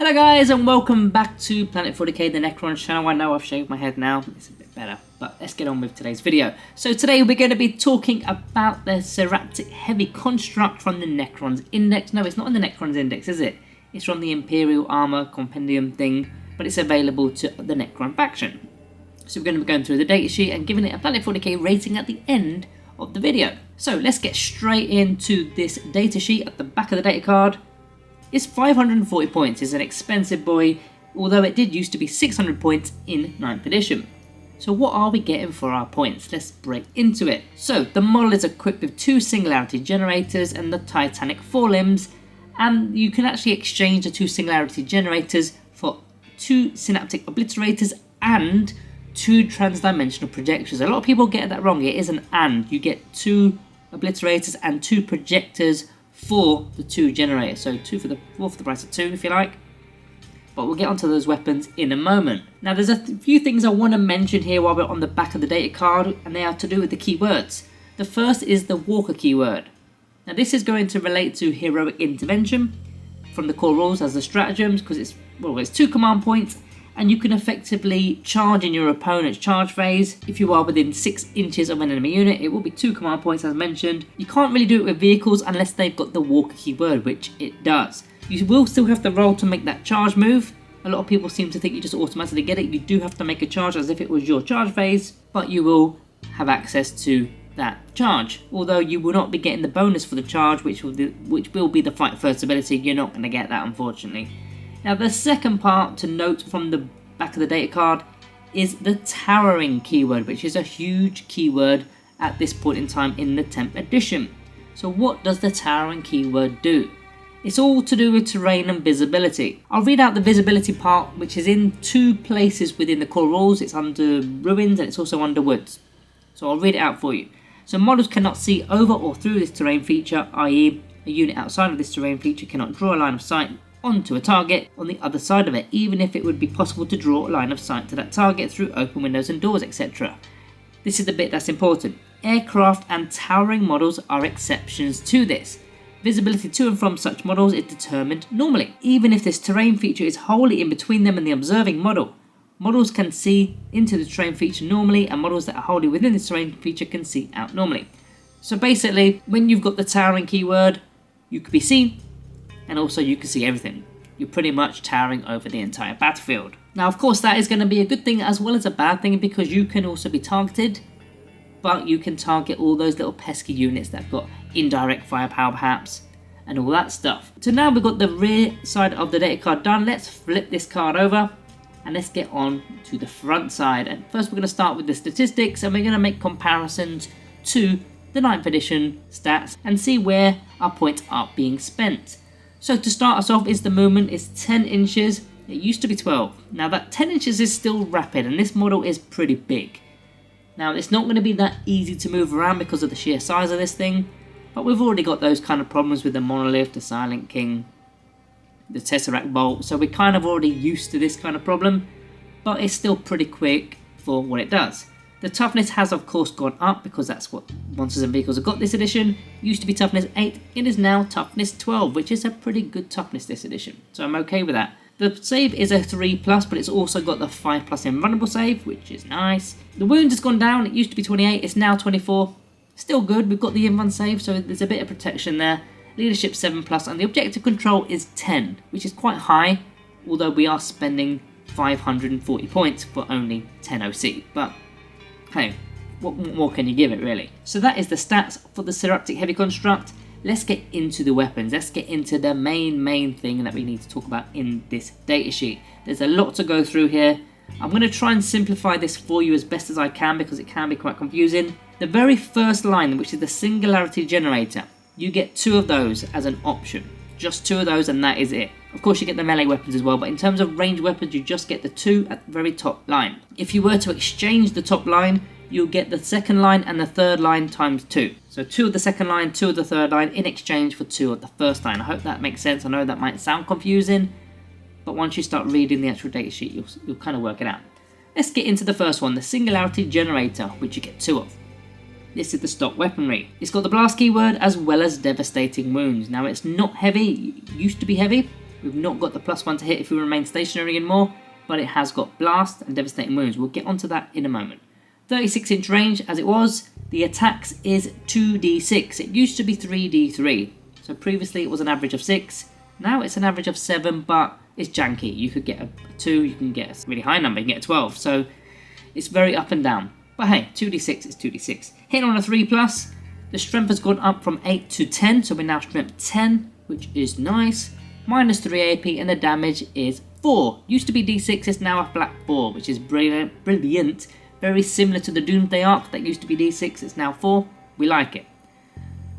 Hello guys and welcome back to Planet 40k, the Necrons channel. I know I've shaved my head now, it's a bit better, but let's get on with today's video. So today we're going to be talking about the Seraptek heavy construct from the Necrons index. No, it's not in the Necrons index, is it? It's from the Imperial Armor Compendium thing, but it's available to the Necron faction. So we're going to be going through the datasheet and giving it a Planet 40k rating at the end of the video. So let's get straight into this datasheet. At the back of the data card, it's 540 points. It's an expensive boy, although it did used to be 600 points in 9th edition. So what are we getting for our points? Let's break into it. So the model is equipped with 2 singularity generators and the Titanic forelimbs, and you can actually exchange the 2 singularity generators for 2 synaptic obliterators and 2 transdimensional projectors. A lot of people get that wrong. It is an and. You get 2 obliterators and 2 projectors for the 2 generators, so 4 for the price of 2 if you like, but we'll get onto those weapons in a moment. Now there's a few things I want to mention here while we're on the back of the data card, and they are to do with the keywords. The first is the Walker keyword. Now this is going to relate to heroic intervention from the core rules as the stratagems, because it's 2 command points, and you can effectively charge in your opponent's charge phase. If you are within 6 inches of an enemy unit, it will be 2 command points as mentioned. You can't really do it with vehicles unless they've got the Walker keyword, which it does. You will still have to roll to make that charge move. A lot of people seem to think you just automatically get it. You do have to make a charge as if it was your charge phase, but you will have access to that charge. Although you will not be getting the bonus for the charge, which will be the fight first ability. You're not going to get that, unfortunately. Now the second part to note from the back of the data card is the towering keyword, which is a huge keyword at this point in time in the 10th edition. So what does the towering keyword do? It's all to do with terrain and visibility. I'll read out the visibility part, which is in 2 places within the core rules. It's under ruins and it's also under woods. So I'll read it out for you. So models cannot see over or through this terrain feature, i.e. a unit outside of this terrain feature cannot draw a line of sight onto a target on the other side of it, even if it would be possible to draw a line of sight to that target through open windows and doors, etc. This is the bit that's important. Aircraft and towering models are exceptions to this. Visibility to and from such models is determined normally, even if this terrain feature is wholly in between them and the observing model. Models can see into the terrain feature normally, and models that are wholly within the terrain feature can see out normally. So basically, when you've got the towering keyword, you could be seen, and also you can see everything. You're pretty much towering over the entire battlefield. Now of course that is going to be a good thing as well as a bad thing, because you can also be targeted, but you can target all those little pesky units that have got indirect firepower perhaps, and all that stuff. So now we've got the rear side of the data card done. Let's flip this card over and let's get on to the front side. And first we're going to start with the statistics, and we're going to make comparisons to the 9th edition stats and see where our points are being spent. So to start us off is the movement is 10 inches, it used to be 12. Now that 10 inches is still rapid, and this model is pretty big. Now it's not going to be that easy to move around because of the sheer size of this thing, but we've already got those kind of problems with the Monolith, the Silent King, the Tesseract Bolt, so we're kind of already used to this kind of problem, but it's still pretty quick for what it does. The toughness has of course gone up because that's what monsters and vehicles have got this edition. It used to be toughness 8, it is now toughness 12, which is a pretty good toughness this edition, so I'm okay with that. The save is a 3+, but it's also got the 5+ invulnerable save, which is nice. The wounds has gone down, it used to be 28, it's now 24. Still good, we've got the invuln save, so there's a bit of protection there. Leadership 7+, and the objective control is 10, which is quite high, although we are spending 540 points for only 10 OC, but hey, what more can you give it really? So that is the stats for the Seraptek heavy construct. Let's get into the weapons. Let's get into the main thing that we need to talk about in this datasheet. There's a lot to go through here. I'm going to try and simplify this for you as best as I can because it can be quite confusing. The very first line, which is the singularity generator, you get 2 of those as an option. Just 2 of those and that is it. Of course you get the melee weapons as well, but in terms of ranged weapons you just get the 2 at the very top line. If you were to exchange the top line, you'll get the second line and the third line times 2. So 2 of the second line, 2 of the third line in exchange for 2 of the first line. I hope that makes sense. I know that might sound confusing, but once you start reading the actual datasheet you'll kind of work it out. Let's get into the first one, the singularity generator, which you get 2 of. This is the stock weaponry. It's got the blast keyword as well as devastating wounds. Now it's not heavy, it used to be heavy, We've not got the +1 to hit if we remain stationary anymore, but it has got blast and devastating wounds. We'll get onto that in a moment. 36-inch range as it was. The attacks is 2d6. It used to be 3d3. So previously it was an average of 6. Now it's an average of 7, but it's janky. You could get a 2, you can get a really high number, you can get a 12. So it's very up and down. But hey, 2d6 is 2d6. Hitting on a 3+, the strength has gone up from 8 to 10. So we're now strength 10, which is nice. -3 AP and the damage is 4. Used to be d6, it's now a flat 4, which is brilliant. Very similar to the Doomsday Arc that used to be d6, it's now 4. We like it.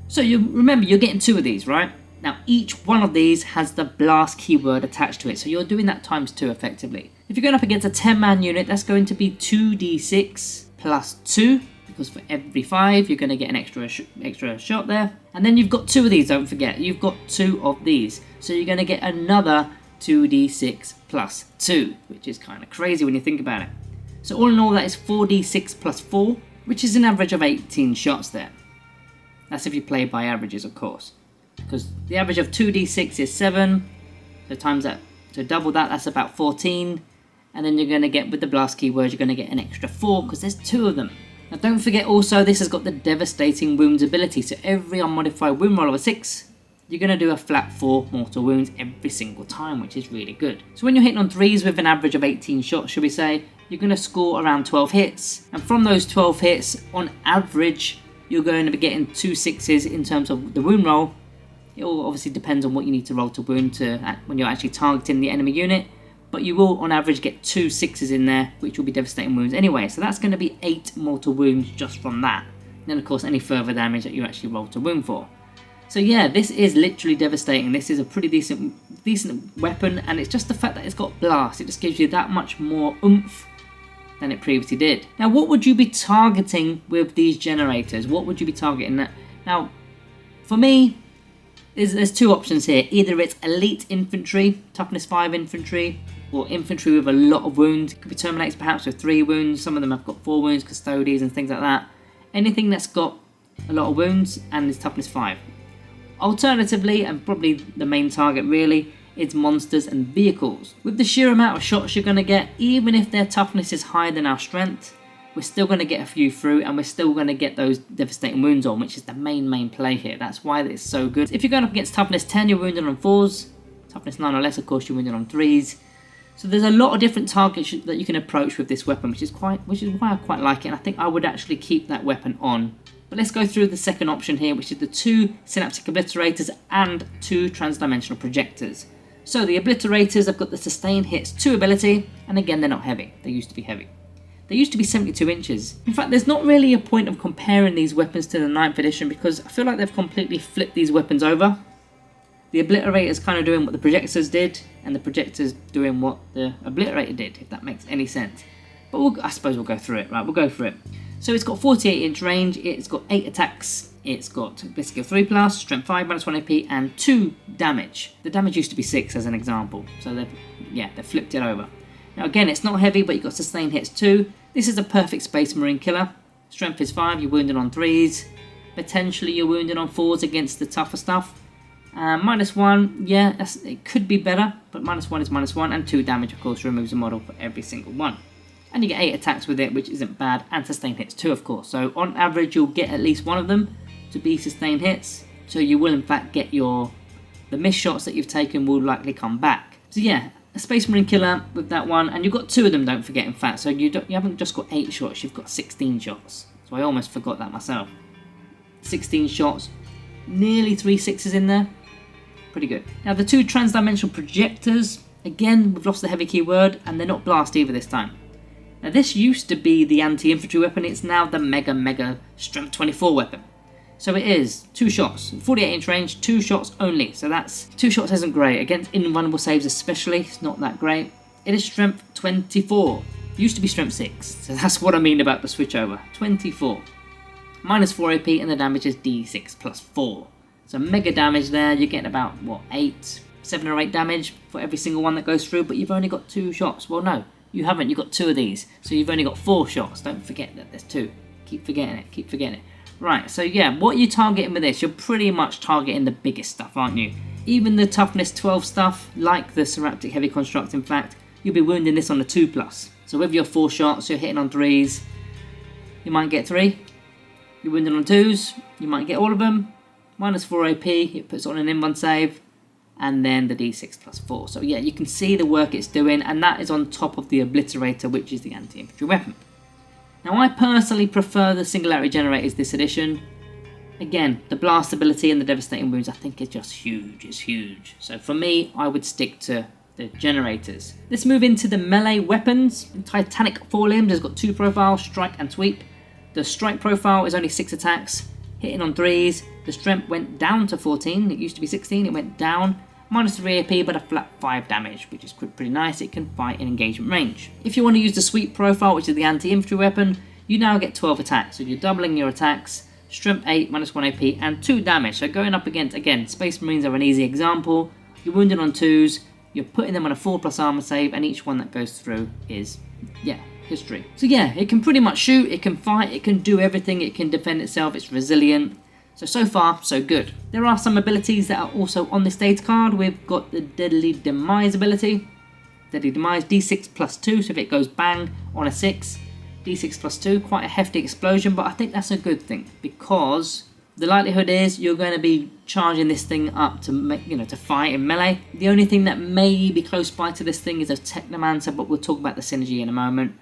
So you remember, you're getting 2 of these, right? Now each one of these has the blast keyword attached to it, so you're doing that ×2 effectively. If you're going up against a 10-man unit, that's going to be 2d6 plus 2, because for every 5 you're going to get an extra shot there. And then you've got 2 of these, don't forget, you've got 2 of these, so you're going to get another 2d6 plus 2, which is kind of crazy when you think about it. So all in all, that is 4d6 plus 4, which is an average of 18 shots there. That's if you play by averages, of course, because the average of 2d6 is 7, so times that, so double that, that's about 14, and then you're going to get, with the blast keyword, you're going to get an extra 4, because there's 2 of them. Now don't forget also, this has got the devastating wounds ability, so every unmodified wound roll of a 6, you're going to do a flat 4 mortal wounds every single time, which is really good. So when you're hitting on 3s with an average of 18 shots, should we say, you're going to score around 12 hits, and from those 12 hits, on average, you're going to be getting 2 6s in terms of the wound roll. It all obviously depends on what you need to roll to wound when you're actually targeting the enemy unit, but you will on average get 2 6s in there, which will be devastating wounds anyway, so that's going to be 8 mortal wounds just from that. And then of course any further damage that you actually roll to wound for. So yeah, this is literally devastating. This is a pretty decent weapon, and it's just the fact that it's got blast. It just gives you that much more oomph than it previously did. Now what would you be targeting with these generators? What would you be targeting? Now for me, there's 2 options here. Either it's elite infantry, toughness 5 infantry, or infantry with a lot of wounds. It could be terminators perhaps with 3 wounds. Some of them have got 4 wounds, custodies and things like that. Anything that's got a lot of wounds and is toughness 5. Alternatively, and probably the main target really, is monsters and vehicles. With the sheer amount of shots you're going to get, even if their toughness is higher than our strength, we're still going to get a few through, and we're still going to get those devastating wounds on, which is the main play here. That's why it's so good. If you're going up against toughness 10, you're wounded on 4s. Toughness 9 or less, of course, you're wounded on 3s. So there's a lot of different targets that you can approach with this weapon, which is why I quite like it, and I think I would actually keep that weapon on. But let's go through the second option here, which is the 2 Seraptek Obliterators and 2 Transdimensional Projectors. So the Obliterators have got the Sustain Hits 2 ability, and again they're not heavy. They used to be heavy. They used to be 72 inches. In fact, there's not really a point of comparing these weapons to the 9th edition, because I feel like they've completely flipped these weapons over. The Obliterator's kind of doing what the Projectors did, and the Projector's doing what the Obliterator did, if that makes any sense. But I suppose we'll go through it, right? We'll go through it. So it's got 48-inch range, it's got 8 attacks, it's got Ballistic Skill 3+, Strength 5, -1 AP, and 2 damage. The damage used to be 6 as an example, so they've flipped it over. Now again, it's not heavy, but you've got Sustain Hits 2. This is a perfect Space Marine killer. Strength is 5, you're wounded on 3s. Potentially you're wounded on 4s against the tougher stuff. -1, yeah, it could be better, but -1 is -1, and 2 damage, of course, removes a model for every single one. And you get 8 attacks with it, which isn't bad, and Sustain Hits 2, of course. So on average, you'll get at least one of them to be Sustain Hits. So you will in fact get the missed shots that you've taken will likely come back. So yeah, a Space Marine killer with that one, and you've got 2 of them, don't forget, in fact. So you haven't just got 8 shots, you've got 16 shots. So I almost forgot that myself. 16 shots, nearly 3 6s in there. Pretty good. Now the 2 Transdimensional Projectors, again, we've lost the heavy keyword, and they're not blast either this time. Now this used to be the anti-infantry weapon, it's now the mega strength 24 weapon. So it is 2 shots, 48-inch range, 2 shots only. So that's 2 shots isn't great. Against invulnerable saves especially, it's not that great. It is strength 24. It used to be strength 6, so that's what I mean about the switch over. 24. -4 AP, and the damage is D6 plus 4. So mega damage there, you're getting about, what, 7 or 8 damage for every single one that goes through, but you've only got 2 shots. Well, no. You haven't, you've got 2 of these, so you've only got 4 shots. Don't forget that there's 2. Keep forgetting it. Right, so yeah, what are you targeting with this? You're pretty much targeting the biggest stuff, aren't you? Even the toughness 12 stuff, like the Seraptek Heavy Construct in fact, you'll be wounding this on a 2+. So with your 4 shots, you're hitting on 3s, you might get 3. You're wounding on 2s, you might get all of them. -4 AP, it puts on an in-1 save, and then the D6 +4. So yeah, you can see the work it's doing, and that is on top of the Obliterator, which is the anti-infantry weapon. Now I personally prefer the Singularity Generators this edition. Again, the blast ability and the devastating wounds I think is just huge, it's huge. So for me, I would stick to the generators. Let's move into the melee weapons. Titanic Forelimbs has got 2 profiles, strike and sweep. The strike profile is only 6 attacks, hitting on 3s. The strength went down to 14, it used to be 16, it went down. -3 AP but a flat 5 damage, which is pretty nice. It can fight in engagement range. If you want to use the sweep profile, which is the anti-infantry weapon, you now get 12 attacks. So you're doubling your attacks. Strength 8, -1 AP, and 2 damage. So going up against, again, Space Marines are an easy example. You're wounded on 2s, you're putting them on a 4+ armor save, and each one that goes through is, yeah, history. So yeah, it can pretty much shoot, it can fight, it can do everything, it can defend itself, it's resilient. So far, so good. There are some abilities that are also on this data card. We've got the Deadly Demise ability. Deadly Demise, D6 +2, so if it goes bang on a 6, D6 +2, quite a hefty explosion, but I think that's a good thing because the likelihood is you're going to be charging this thing up to make, to fight in melee. The only thing that may be close by to this thing is a Technomancer, but we'll talk about the synergy in a moment.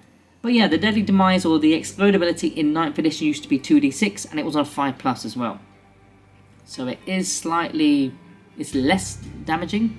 But yeah, the Deadly Demise or the Explode ability in 9th edition used to be 2d6 and it was on 5+ as well. So it is slightly, it's less damaging.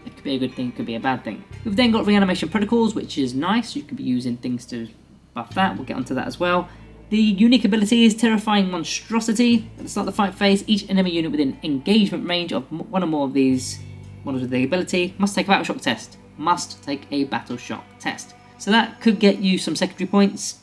It could be a good thing, it could be a bad thing. We've then got reanimation protocols, which is nice. You could be using things to buff that. We'll get onto that as well. The unique ability is Terrifying Monstrosity. At the start of the fight phase, each enemy unit within engagement range of one or more of these models with the ability must take a battle shock test. Must take a battle shock test. So that could get you some secondary points.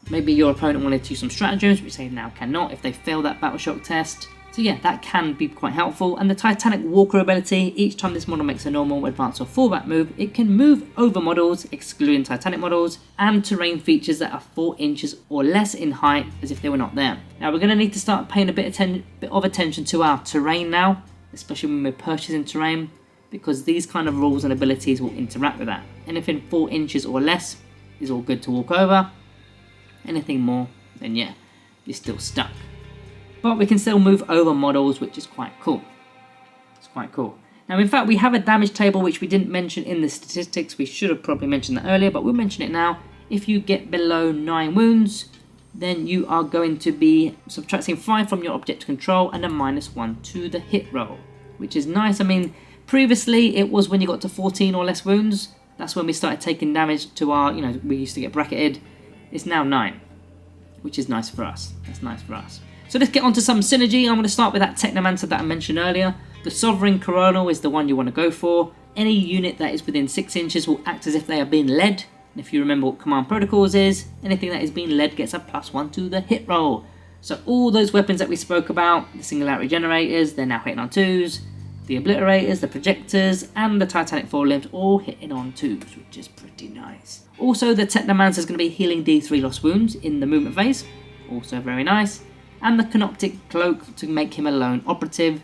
Maybe your opponent wanted to use some stratagems, which they now cannot if they fail that battle shock test. So yeah, that can be quite helpful. And the Titanic Walker ability, each time this model makes a normal, advance or fallback move, it can move over models, excluding Titanic models, and terrain features that are 4 inches or less in height as if they were not there. Now we're going to need to start paying a bit of attention to our terrain now, especially when we're purchasing terrain, because these kind of rules and abilities will interact with that. Anything 4 inches or less is all good to walk over. Anything more, then yeah, you're still stuck. But we can still move over models, which is quite cool. It's quite cool. Now, in fact, we have a damage table, which we didn't mention in the statistics. We should have probably mentioned that earlier, but we'll mention it now. If you get below 9 wounds, then you are going to be subtracting 5 from your object control and a -1 to the hit roll, which is nice. I mean, previously it was when you got to 14 or less wounds. That's when we started taking damage to our, we used to get bracketed. It's now 9, which is nice for us. That's nice for us. So let's get on to some synergy. I'm going to start with that Technomancer that I mentioned earlier. The Sovereign Coronal is the one you want to go for. Any unit that is within 6 inches will act as if they are being led. And if you remember what Command Protocols is, anything that is being led gets a +1 to the hit roll. So all those weapons that we spoke about, the Singularity Generators, they're now hitting on 2s. The Obliterators, the Projectors, and the Titanic Forelimbs all hitting on 2s, which is pretty nice. Also, the Technomancer is going to be healing D3 lost wounds in the movement phase, also very nice. And the Canoptic Cloak to make him a lone operative,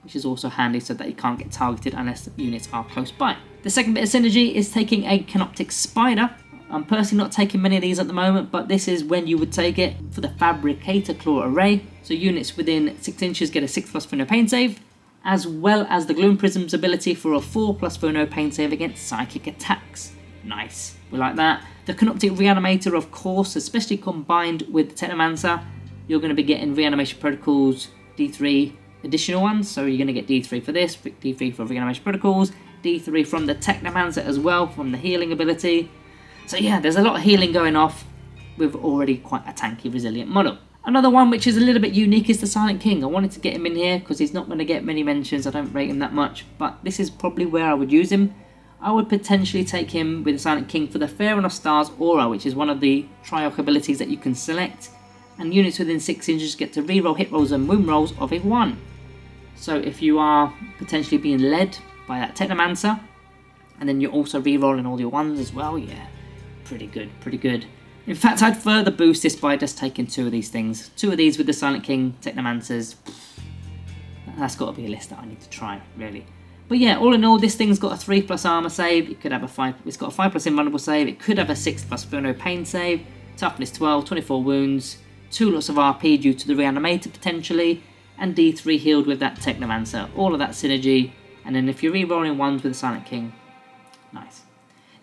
which is also handy so that he can't get targeted unless the units are close by. The second bit of synergy is taking a Canoptic Spider. I'm personally not taking many of these at the moment, but this is when you would take it for the Fabricator Claw Array. So units within 6 inches get a 6+ for no pain save, as well as the Gloom Prism's ability for a 4+ for no pain save against psychic attacks. Nice, we like that. The Canoptic Reanimator, of course, especially combined with the Technomancer, you're going to be getting Reanimation Protocols D3 additional ones. So you're going to get D3 for this, D3 for Reanimation Protocols, D3 from the Technomancer as well, from the healing ability. So yeah, there's a lot of healing going off with already quite a tanky, resilient model. Another one which is a little bit unique is the Silent King. I wanted to get him in here because he's not going to get many mentions. I don't rate him that much, but this is probably where I would use him. I would potentially take him with the Silent King for the Fair Enough Stars Aura, which is one of the Trioc abilities that you can select. And units within 6 inches get to reroll hit rolls and wound rolls of a 1. So if you are potentially being led by that Technomancer, and then you're also rerolling all your 1s as well, yeah, pretty good, pretty good. In fact, I'd further boost this by just taking 2 of these things. 2 of these with the Silent King Technomancers. That's got to be a list that I need to try, really. But yeah, all in all, this thing's got a 3+ armor save. It could have a 5. It's got a 5+ invulnerable save. It could have a 6+ feel no pain save. Toughness 12, 24 wounds, 2 lots of RP due to the reanimator potentially, and D3 healed with that Technomancer. All of that synergy. And then if you're re-rolling ones with the Silent King, nice.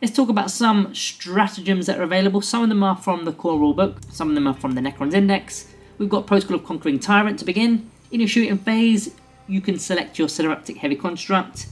Let's talk about some stratagems that are available. Some of them are from the core rulebook. Some of them are from the Necrons Index. We've got Protocol of Conquering Tyrant to begin. In your shooting phase, you can select your Seraptek Heavy Construct,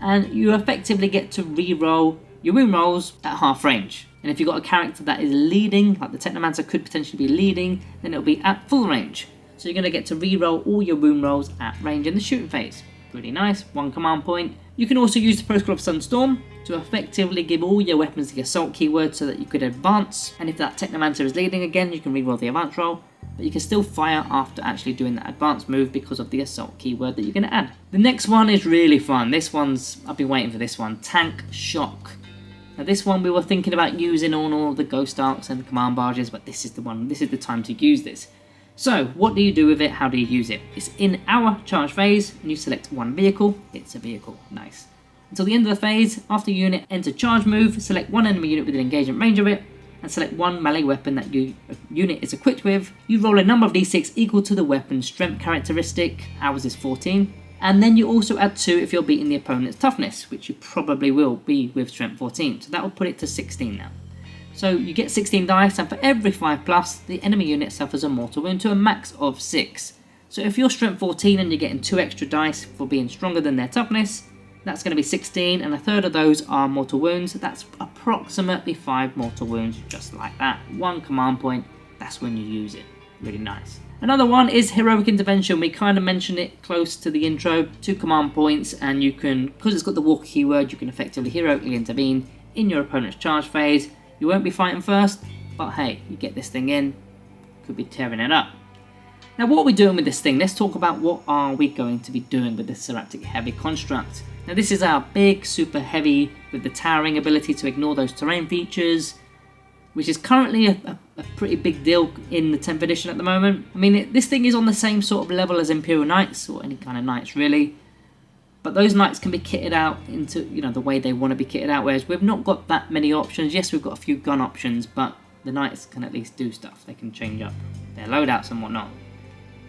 and you effectively get to re-roll your wound rolls at half range. And if you've got a character that is leading, like the Technomancer could potentially be leading, then it'll be at full range. So you're going to get to re-roll all your wound rolls at range in the shooting phase. Pretty nice, 1 command point. You can also use the Protocol of Sunstorm to effectively give all your weapons the assault keyword so that you could advance. And if that Technomancer is leading again, you can re-roll the advance roll. But you can still fire after actually doing that advanced move because of the assault keyword that you're going to add. The next one is really fun. This one's, I've been waiting for this one, Tank Shock. Now this one we were thinking about using on all the Ghost Arcs and the Command Barges, but this is the one, this is the time to use this. So what do you do with it? How do you use it? It's in our charge phase, and you select one vehicle. It's a vehicle, nice. Until the end of the phase, after your unit enter charge move, select one enemy unit within engagement range of it, and select one melee weapon that your unit is equipped with. You roll a number of d6 equal to the weapon's strength characteristic. Ours is 14. And then you also add 2 if you're beating the opponent's toughness, which you probably will be with strength 14. So that will put it to 16 now. So you get 16 dice, and for every 5+, the enemy unit suffers a mortal wound to a max of 6. So if you're strength 14 and you're getting 2 extra dice for being stronger than their toughness, that's going to be 16, and a third of those are mortal wounds. That's approximately 5 mortal wounds, just like that. 1 command point, that's when you use it. Really nice. Another one is Heroic Intervention. We kind of mentioned it close to the intro. 2 command points, and you can, because it's got the walker keyword, you can effectively heroically intervene in your opponent's charge phase. You won't be fighting first, but hey, you get this thing in, could be tearing it up. Now what are we doing with this thing? Let's talk about what are we going to be doing with this Seraptek Heavy Construct. Now this is our big, super heavy with the towering ability to ignore those terrain features, which is currently a pretty big deal in the 10th edition at the moment. I mean, this thing is on the same sort of level as Imperial Knights, or any kind of Knights really. But those Knights can be kitted out into, you know, the way they want to be kitted out, whereas we've not got that many options. Yes, we've got a few gun options, but the Knights can at least do stuff. They can change up their loadouts and whatnot.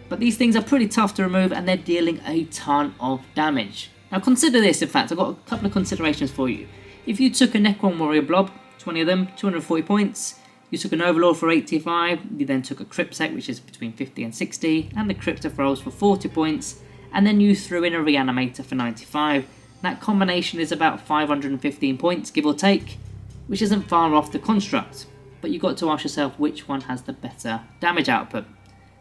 But these things are pretty tough to remove, and they're dealing a ton of damage. Now consider this, in fact, I've got a couple of considerations for you. If you took a Necron Warrior Blob, 20 of them, 240 points, you took an Overlord for 85, you then took a Cryptsec, which is between 50 and 60, and the Cryptophrolls for 40 points, and then you threw in a Reanimator for 95. That combination is about 515 points, give or take, which isn't far off the construct. But you've got to ask yourself which one has the better damage output.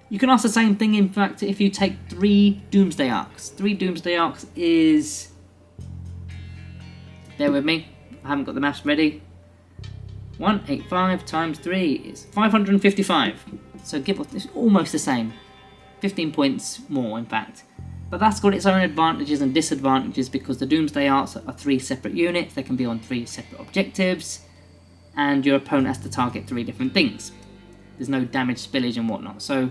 You can ask the same thing, in fact, if you take 3 Doomsday Arcs. 3 Doomsday Arcs is... Bear with me, I haven't got the maths ready. 185 times 3 is 555. So it's almost the same. 15 points more, in fact. But that's got its own advantages and disadvantages because the Doomsday Arcs are 3 separate units. They can be on 3 separate objectives, and your opponent has to target 3 different things. There's no damage spillage and whatnot. So,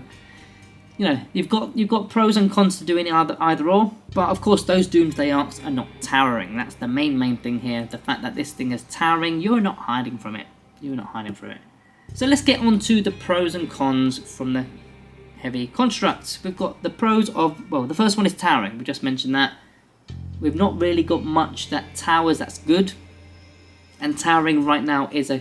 you know, you've got pros and cons to doing either or. But of course, those Doomsday Arcs are not towering. That's the main thing here. The fact that this thing is towering, you're not hiding from it. You're not hiding from it. So let's get on to the pros and cons from the Heavy Constructs. We've got the pros of, well, the first one is towering. We just mentioned that. We've not really got much that towers that's good. And towering right now is a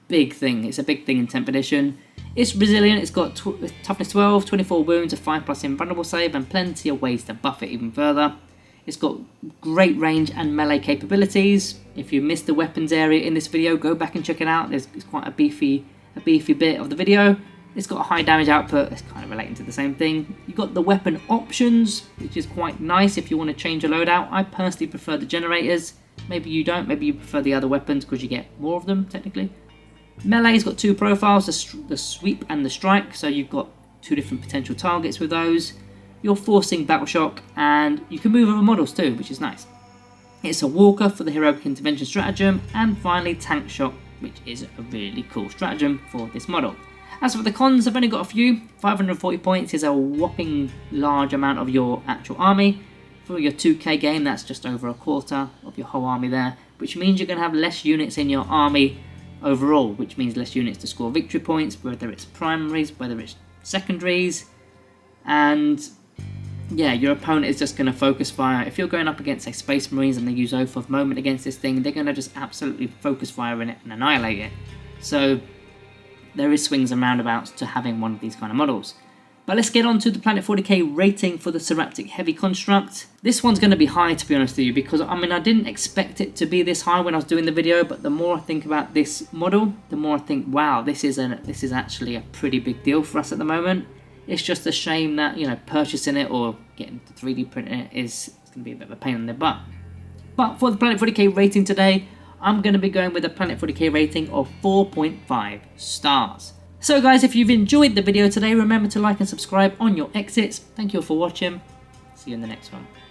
big thing. It's a big thing in 10th edition. It's resilient. It's got toughness 12, 24 wounds, a 5+ invulnerable save, and plenty of ways to buff it even further. It's got great range and melee capabilities. If you missed the weapons area in this video, go back and check it out. It's quite a beefy bit of the video. It's got a high damage output. It's kind of relating to the same thing. You've got the weapon options, which is quite nice if you want to change a loadout. I personally prefer the generators. Maybe you don't. Maybe you prefer the other weapons because you get more of them, technically. Melee's got 2 profiles, the sweep and the strike. So you've got 2 different potential targets with those. You're forcing Battle Shock, and you can move other models too, which is nice. It's a walker for the Heroic Intervention stratagem, and finally Tank Shock, which is a really cool stratagem for this model. As for the cons, I've only got a few. 540 points is a whopping large amount of your actual army. For your 2k game, that's just over a quarter of your whole army there, which means you're going to have less units in your army overall, which means less units to score victory points, whether it's primaries, whether it's secondaries, and yeah, your opponent is just going to focus fire. If you're going up against, say, Space Marines and they use Oath of Moment against this thing, they're going to just absolutely focus fire in it and annihilate it. So there is swings and roundabouts to having one of these kind of models. But let's get on to the Planet 40k rating for the Seraptek Heavy Construct. This one's going to be high, to be honest with you, because I mean, I didn't expect it to be this high when I was doing the video, but the more I think about this model, the more I think, wow, this is actually a pretty big deal for us at the moment. It's just a shame that, you know, purchasing it or getting the 3D printing it is going to be a bit of a pain in the butt. But for the Planet 40k rating today, I'm going to be going with a Planet 40k rating of 4.5 stars. So guys, if you've enjoyed the video today, remember to like and subscribe on your exits. Thank you all for watching. See you in the next one.